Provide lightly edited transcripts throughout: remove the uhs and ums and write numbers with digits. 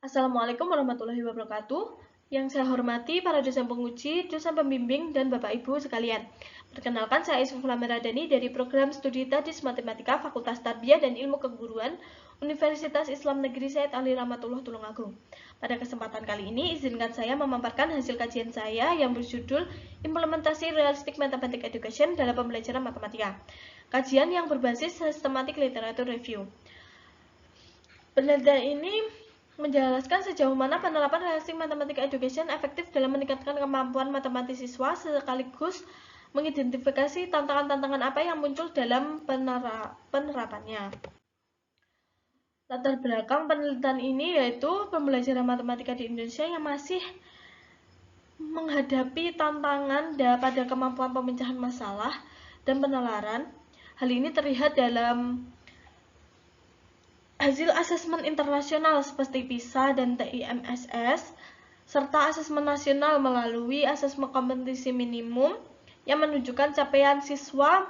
Assalamualaikum warahmatullahi wabarakatuh. Yang saya hormati para dosen penguji, dosen pembimbing, dan Bapak Ibu sekalian. Perkenalkan, saya Isfula Meradani dari Program Studi Tadis Matematika Fakultas Tarbiyah dan Ilmu Keguruan Universitas Islam Negeri Said Ali Rahmatullah Tulungagung. Pada kesempatan kali ini, izinkan saya memaparkan hasil kajian saya yang berjudul Implementasi Realistic Mathematics Education dalam Pembelajaran Matematika. Kajian yang berbasis Systematic Literature Review. Penelitian ini menjelaskan sejauh mana penerapan Realistic Mathematics Education efektif dalam meningkatkan kemampuan matematis siswa sekaligus mengidentifikasi tantangan-tantangan apa yang muncul dalam penerapannya. Latar belakang penelitian ini yaitu pembelajaran matematika di Indonesia yang masih menghadapi tantangan pada kemampuan pemecahan masalah dan penalaran. Hal ini terlihat dalam hasil asesmen internasional seperti PISA dan TIMSS, serta asesmen nasional melalui asesmen kompetisi minimum yang menunjukkan capaian siswa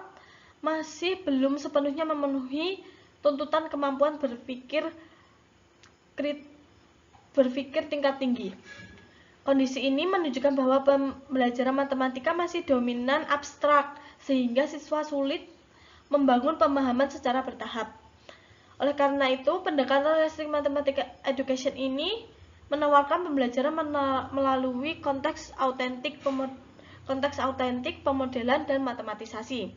masih belum sepenuhnya memenuhi tuntutan kemampuan berpikir tingkat tinggi. Kondisi ini menunjukkan bahwa pembelajaran matematika masih dominan abstrak, sehingga siswa sulit membangun pemahaman secara bertahap. Oleh karena itu, pendekatan Realistic Mathematics Education ini menawarkan pembelajaran melalui konteks autentik, pemodelan, dan matematisasi.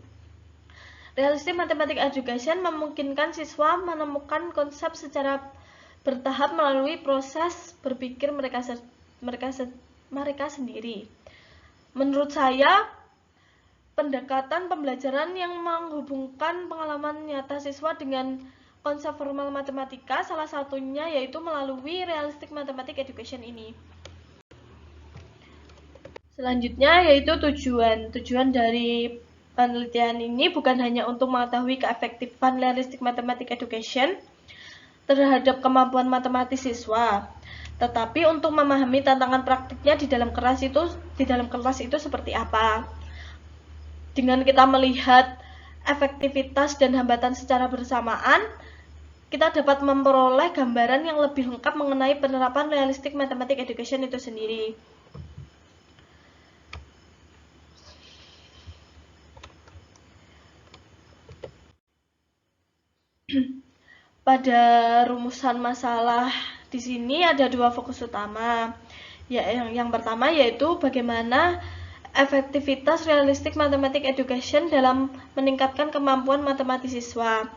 Realistic Mathematics Education memungkinkan siswa menemukan konsep secara bertahap melalui proses berpikir mereka sendiri. Menurut saya, pendekatan pembelajaran yang menghubungkan pengalaman nyata siswa dengan konsep formal matematika, salah satunya yaitu melalui Realistic Mathematics Education ini. Selanjutnya yaitu tujuan dari penelitian ini bukan hanya untuk mengetahui keefektifan Realistic Mathematics Education terhadap kemampuan matematis siswa, tetapi untuk memahami tantangan praktiknya di dalam kelas itu seperti apa. Dengan kita melihat efektivitas dan hambatan secara bersamaan, kita dapat memperoleh gambaran yang lebih lengkap mengenai penerapan Realistic Mathematics Education itu sendiri. Pada rumusan masalah di sini ada dua fokus utama. Yang pertama yaitu bagaimana efektivitas Realistic Mathematics Education dalam meningkatkan kemampuan matematis siswa.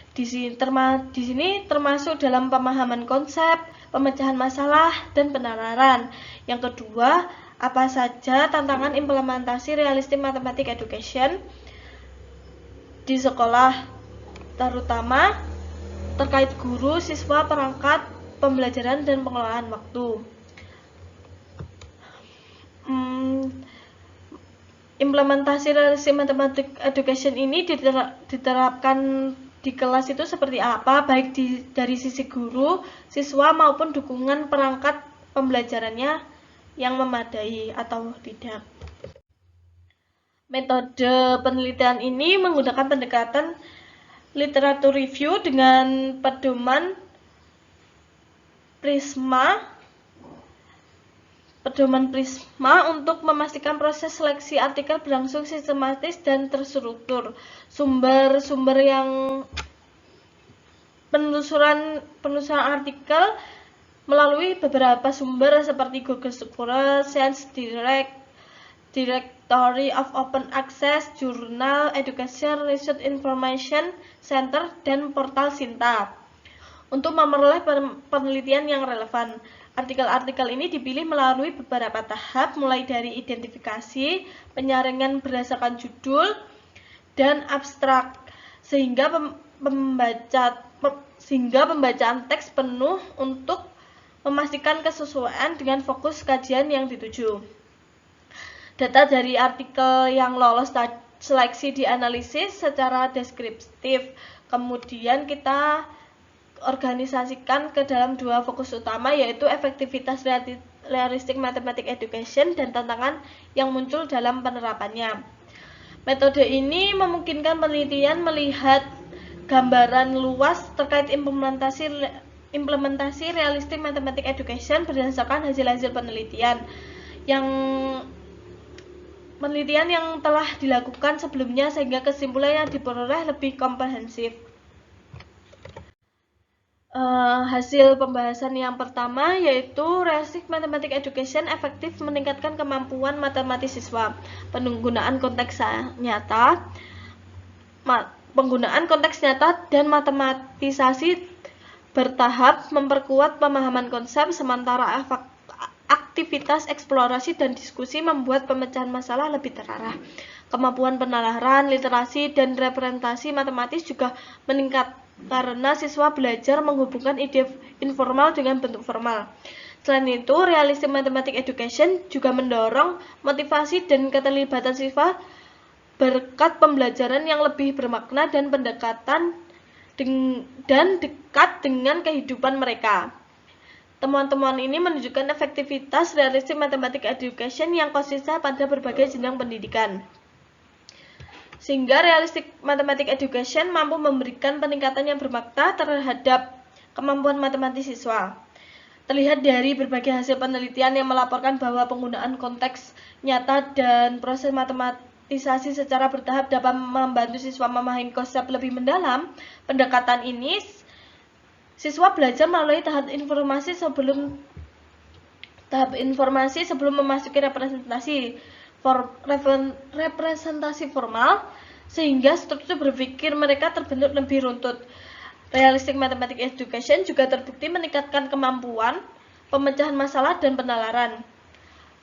Di sini termasuk dalam pemahaman konsep, pemecahan masalah, dan penalaran. Yang kedua, apa saja tantangan implementasi Realistic Mathematics Education di sekolah, terutama terkait guru, siswa, perangkat, pembelajaran, dan pengelolaan waktu. Implementasi Realistic Mathematics Education ini diterapkan di kelas itu seperti apa, baik dari sisi guru, siswa, maupun dukungan perangkat pembelajarannya yang memadai atau tidak. Metode penelitian ini menggunakan pendekatan literatur review dengan pedoman Prisma untuk memastikan proses seleksi artikel berlangsung sistematis dan terstruktur. Sumber-sumber yang penelusuran artikel melalui beberapa sumber seperti Google Scholar, Science Directory of Open Access, Jurnal Education Research Information Center, dan portal Sinta. Untuk memperoleh penelitian yang relevan, artikel-artikel ini dipilih melalui beberapa tahap, mulai dari identifikasi, penyaringan berdasarkan judul, dan abstrak, sehingga pembacaan teks penuh untuk memastikan kesesuaian dengan fokus kajian yang dituju. Data dari artikel yang lolos seleksi dianalisis secara deskriptif, kemudian kita organisasikan ke dalam dua fokus utama, yaitu efektivitas Realistic Mathematics Education dan tantangan yang muncul dalam penerapannya. Metode ini memungkinkan penelitian melihat gambaran luas terkait implementasi implementasi realistic mathematics education berdasarkan hasil-hasil penelitian yang telah dilakukan sebelumnya sehingga kesimpulan yang diperoleh lebih komprehensif. Hasil pembahasan yang pertama yaitu realistic mathematics education efektif meningkatkan kemampuan matematis siswa. Penggunaan konteks nyata dan matematisasi bertahap memperkuat pemahaman konsep, sementara aktivitas eksplorasi dan diskusi membuat pemecahan masalah lebih terarah. Kemampuan penalaran, literasi, dan representasi matematis juga meningkat karena siswa belajar menghubungkan ide informal dengan bentuk formal. Selain itu, realistic mathematics education juga mendorong motivasi dan keterlibatan siswa berkat pembelajaran yang lebih bermakna dan pendekatan dekat dengan kehidupan mereka. Temuan-temuan ini menunjukkan efektivitas realistic mathematics education yang konsisten pada berbagai jenjang pendidikan. Sehingga realistic mathematics education mampu memberikan peningkatan yang bermakna terhadap kemampuan matematis siswa. Terlihat dari berbagai hasil penelitian yang melaporkan bahwa penggunaan konteks nyata dan proses matematisasi secara bertahap dapat membantu siswa memahami konsep lebih mendalam. Pendekatan ini, siswa belajar melalui tahap informasi sebelum memasuki representasi formal, sehingga struktur berpikir mereka terbentuk lebih runtut. Realistic mathematics education juga terbukti meningkatkan kemampuan pemecahan masalah dan penalaran.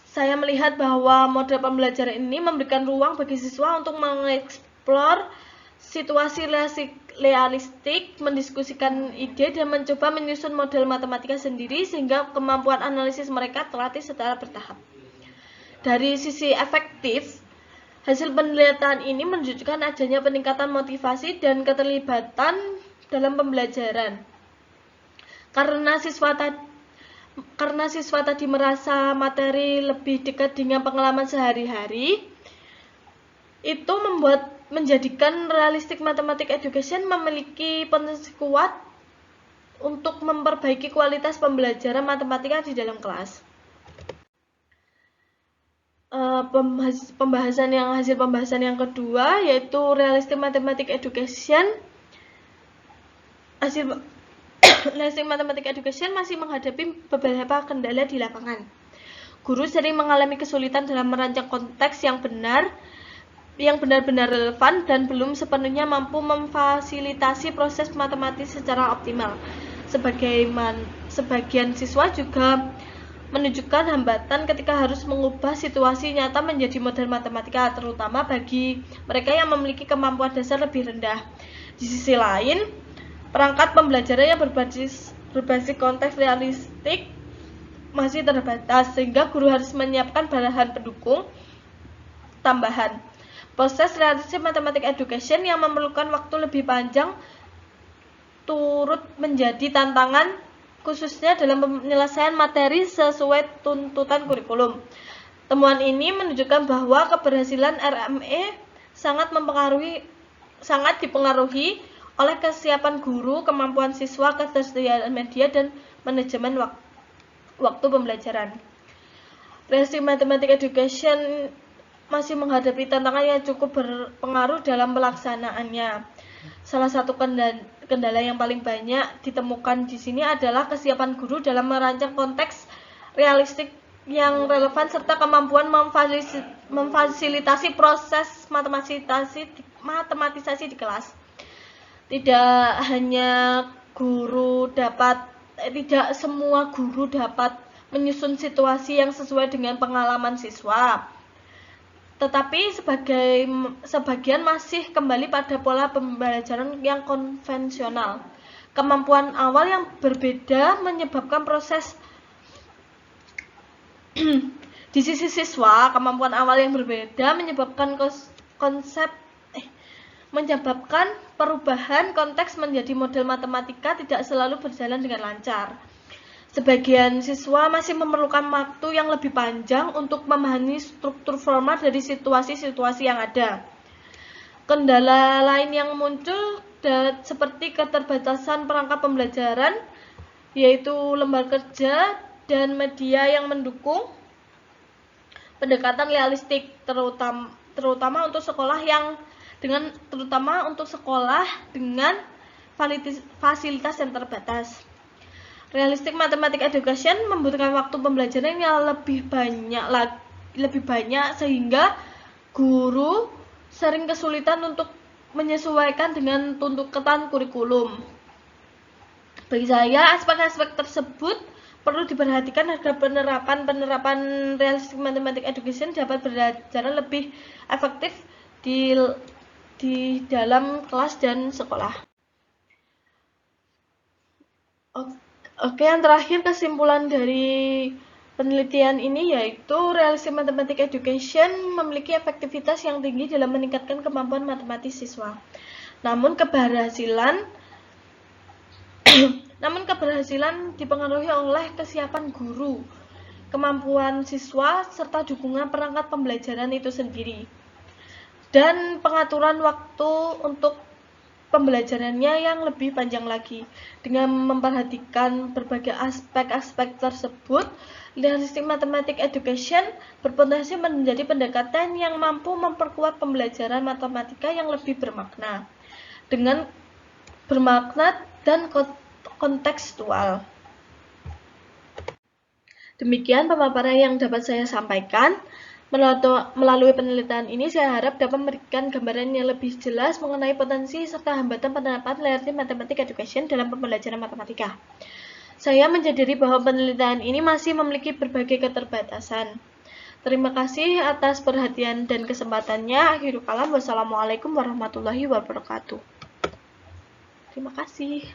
Saya melihat bahwa model pembelajaran ini memberikan ruang bagi siswa untuk mengeksplor situasi realistik, mendiskusikan ide, dan mencoba menyusun model matematika sendiri sehingga kemampuan analisis mereka terlatih secara bertahap. Dari sisi efektif, hasil penelitian ini menunjukkan adanya peningkatan motivasi dan keterlibatan dalam pembelajaran. Karena siswa tadi merasa materi lebih dekat dengan pengalaman sehari-hari, itu menjadikan realistic mathematics education memiliki potensi kuat untuk memperbaiki kualitas pembelajaran matematika di dalam kelas. Hasil pembahasan yang kedua yaitu realistic mathematics education. Realistic mathematics education masih menghadapi beberapa kendala di lapangan. Guru sering mengalami kesulitan dalam merancang konteks yang benar-benar relevan dan belum sepenuhnya mampu memfasilitasi proses matematis secara optimal. Sebagian siswa juga menunjukkan hambatan ketika harus mengubah situasi nyata menjadi model matematika, terutama bagi mereka yang memiliki kemampuan dasar lebih rendah. Di sisi lain, perangkat pembelajaran yang berbasis konteks realistik masih terbatas, sehingga guru harus menyiapkan bahan pendukung tambahan. Proses realistic mathematics education yang memerlukan waktu lebih panjang turut menjadi tantangan, khususnya dalam penyelesaian materi sesuai tuntutan kurikulum. Temuan ini menunjukkan bahwa keberhasilan RME sangat dipengaruhi oleh kesiapan guru, kemampuan siswa, ketersediaan media, dan manajemen waktu pembelajaran. Realistic mathematics education masih menghadapi tantangan yang cukup berpengaruh dalam pelaksanaannya. Salah satu kendala yang paling banyak ditemukan di sini adalah kesiapan guru dalam merancang konteks realistik yang relevan serta kemampuan memfasilitasi proses matematisasi di kelas. Tidak semua guru dapat menyusun situasi yang sesuai dengan pengalaman siswa. Tetapi sebagian masih kembali pada pola pembelajaran yang konvensional. Kemampuan awal yang berbeda menyebabkan proses di sisi siswa, kemampuan awal yang berbeda menyebabkan menyebabkan perubahan konteks menjadi model matematika tidak selalu berjalan dengan lancar. Sebagian siswa masih memerlukan waktu yang lebih panjang untuk memahami struktur formal dari situasi-situasi yang ada. Kendala lain yang muncul seperti keterbatasan perangkat pembelajaran yaitu lembaga kerja dan media yang mendukung pendekatan realistik, terutama untuk sekolah dengan fasilitas yang terbatas. Realistic Mathematics Education membutuhkan waktu pembelajaran yang lebih banyak sehingga guru sering kesulitan untuk menyesuaikan dengan tuntutan kurikulum. Bagi saya, aspek-aspek tersebut perlu diperhatikan agar penerapan Realistic Mathematics Education dapat berjalan lebih efektif di dalam kelas dan sekolah. Oke, yang terakhir kesimpulan dari penelitian ini yaitu Realistic Mathematics Education memiliki efektivitas yang tinggi dalam meningkatkan kemampuan matematis siswa. Namun keberhasilan dipengaruhi oleh kesiapan guru, kemampuan siswa, serta dukungan perangkat pembelajaran itu sendiri. Dan pengaturan waktu untuk pembelajarannya yang lebih panjang lagi. Dengan memperhatikan berbagai aspek-aspek tersebut, Realistic Mathematics Education berpotensi menjadi pendekatan yang mampu memperkuat pembelajaran matematika yang lebih bermakna dan kontekstual. Demikian pemaparan yang dapat saya sampaikan. Melalui penelitian ini, saya harap dapat memberikan gambaran yang lebih jelas mengenai potensi serta hambatan penerapan Realistic Mathematics Education dalam pembelajaran matematika. Saya menyadari bahwa penelitian ini masih memiliki berbagai keterbatasan. Terima kasih atas perhatian dan kesempatannya. Akhirul kalam, wassalamualaikum warahmatullahi wabarakatuh. Terima kasih.